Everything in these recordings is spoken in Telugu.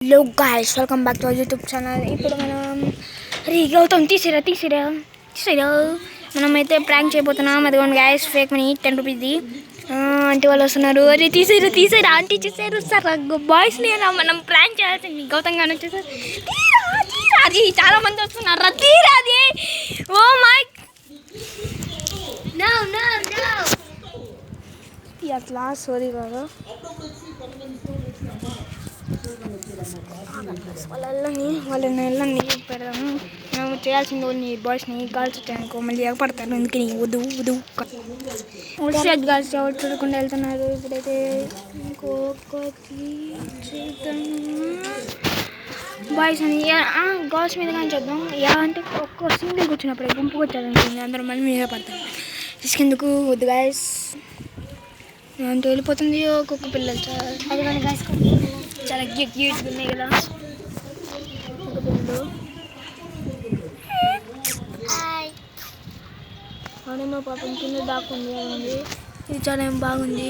Hello guys, welcome back to our YouTube channel. ఇప్పుడు మనం గౌతమ్ తీసిరా మనమైతే ప్రాంక్ చేయబోతున్నాం. అదిగోండి గాయ్స్, ఫేక్ మనీ 10 రూపీస్ది. ఆంటీ వాళ్ళు వస్తున్నారు. అరే తీసేరా ఆంటీ చేసారు సార్. బాయ్స్ని మనం ప్రాంక్ చేయాల్సింది. గౌతమ్ గారు వచ్చేసారు. అది చాలా మంది వస్తున్నారు. తీరా అది. ఓ మై అట్లా సోది కాదు. వాళ్ళని పెడదాము. మేము చేయాల్సింది వాళ్ళని బాయ్స్ని గర్ల్స్ వచ్చాయనుకో మళ్ళీ ఎగపడతారు. అందుకని వద్దు గర్ల్స్ ఎవరు చూడకుండా వెళ్తున్నారు. ఇప్పుడైతే ఇంకొకటి బాయ్స్ అని గర్ల్స్ మీద కానీ చేద్దాం. అంటే ఒక్క సింగిల్ కూర్చున్నప్పుడు గుంపుకు వచ్చారనుకోండి, అందరూ మళ్ళీ మీద పడతారు. తీసుకెందుకు వద్దు గాయస్. అంత వెళ్ళిపోతుంది. ఒక్కొక్క పిల్లలు అది కానీ గాయస్ చాలా క్యూట్గా ఉన్నాయి కదా. ఒక పిల్లలు అవునేమో పాపం కింద దాక్కుంది. అది ఇది చాలా ఏం బాగుంది.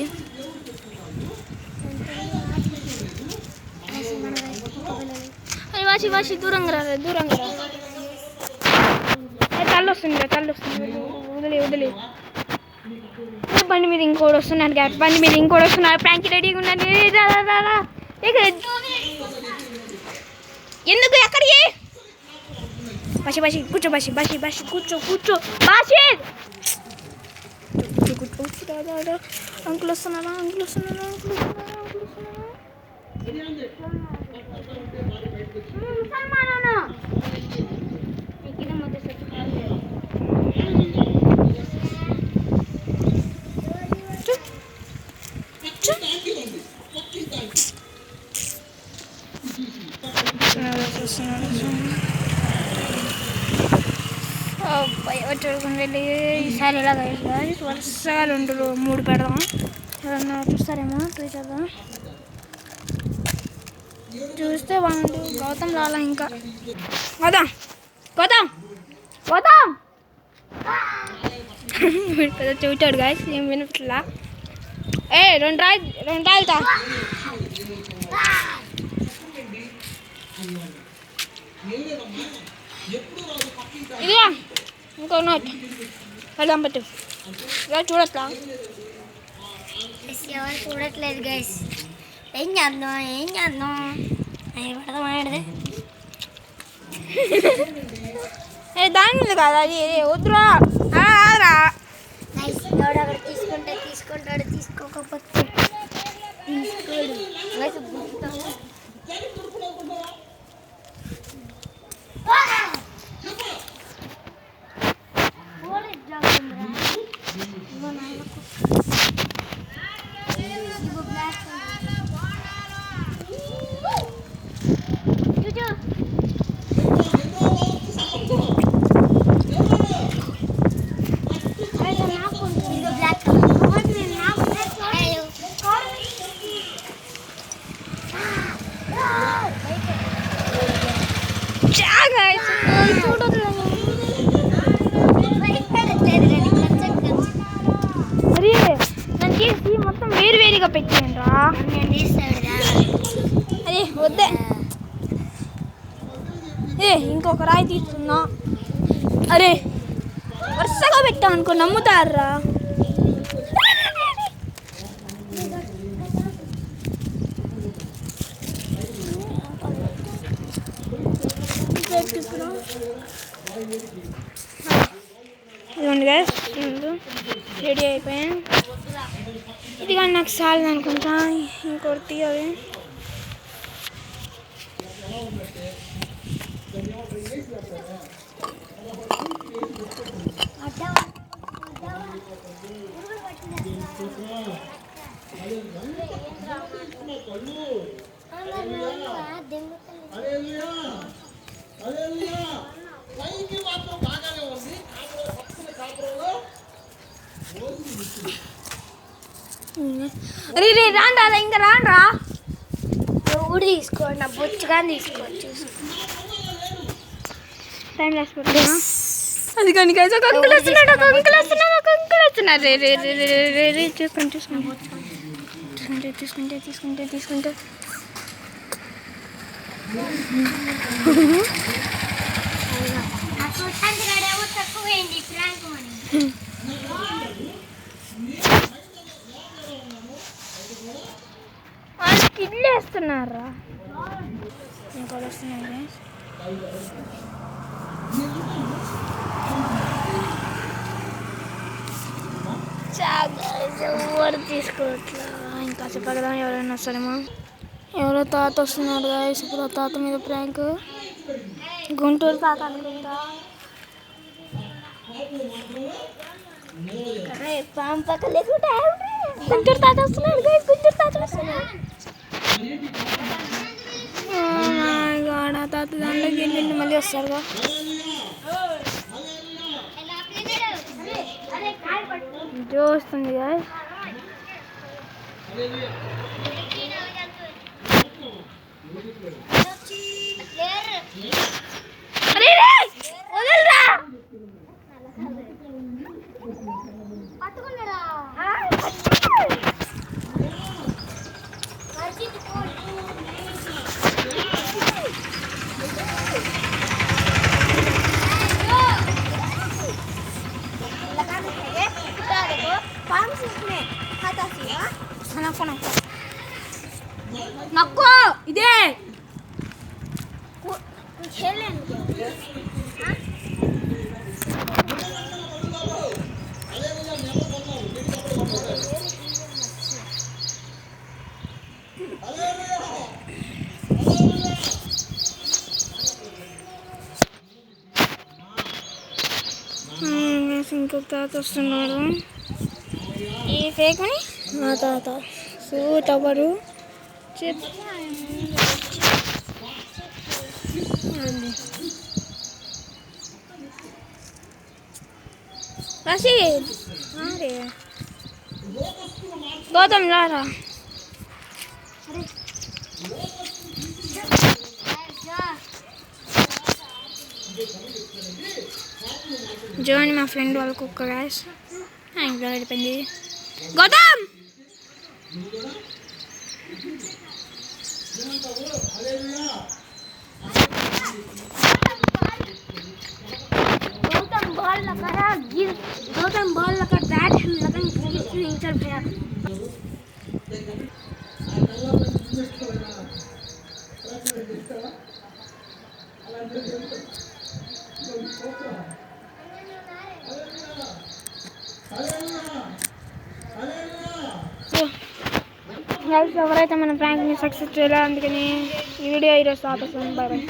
అది వాసి దూరంగా రా. తల్లి వస్తుంది. వదిలే బండి మీద ఇంకోటి వస్తున్నాడు. ప్రాంక్ రెడీగా ఉన్నాడు. ఎందుకు ఎక్కడికి బాషి కూర్చో అంకుల్ వస్తున్నారా. చూడకుండా ఈసారి ఎలాగ వరుసగా 2-3 పెడదాం. ఎవరన్నా చూస్తారేమో చూసేద్దాం. చూస్తే బాగుండు. గౌతమ్ రాలా ఇంకా. గౌతమ్ పెద్ద చూచాడు గాయస్, ఏం వినట్లా. రెండు రాయలుతా. ఇదిగా ఇంకో నోట్ వెళ్దాం. పెట్టు చూడట్లా. ఎవరు చూడట్లేదు గైస్. ఏం చేద్దాం పడదామాడదే. దాని మీద కాదు అది. వద్దురా రా. అక్కడ తీసుకుంటాడు. తీసుకోకపోతే తీసుకోడు. మొత్తం వేరుగా పెట్టిండ్రా. అదే వద్దే. ఇంకొక రాయి తీసుకున్నా. అరే వరుసగా పెట్టాం అనుకో నమ్ముతారా. ఇదిగోండి గైస్, రెడీ అయిపోయాను. ఇది కానీ నాకు చాలు అనుకుంటా. ఇంకోటి తీయాలి. రే రాండా, ఇంకా రాండ్రా. ఊడి తీసుకోండి, నా బొచ్చుగా తీసుకోవచ్చు. టైం లాస్ట్ పెట్టుకున్నా. అది కానీ అంకుల్ వస్తున్నారు. రే చూసుకుంటే నాకు చంద్రుడేమో తక్కువైంది ప్రాంక్ అని. వాళ్ళు కిడ్లు వేస్తున్నారా ఇంకా వస్తున్నాయి ఎవరు తీసుకోవట్లా ఇంకా చెప్పగలం ఎవరైనా వస్తారేమో ఎవరో తాత వస్తున్నాడు గాయస్ ఇప్పుడు ఆ తాత మీద ప్రాంక్ గుంటూరు తాత అనుకుంటా పాము పక్క లేకుండా గుంటూరు తాత వస్తున్నాడు గాయస్ గుంటూరు తాత వస్తున్నాడు ఆ తాత దాంట్లోకి వెళ్ళిండి మళ్ళీ వస్తారుగా జో వస్తుంది గాయస్ నక్కో ఇదే ఇంకొక తాత వస్తున్నాడు ఈ ఫేక్ అని మా తాత సూట్ అవ్వరు రషీద్ అరే గౌతమ్ లారా జోని మా ఫ్రెండ్ వాళ్ళ కుక్క గాయస్ ఇంట్లో వెళ్ళిపోయింది గౌతమ్ गौतम बॉल लगा बैट लगा नहीं चल पाया ఎవరైతే మన ప్రాంక్ని సక్సెస్ చేయాలి అందుకని ఈ వీడియో ఈరోజు ఆపేస్తాను బాయ్ బాయ్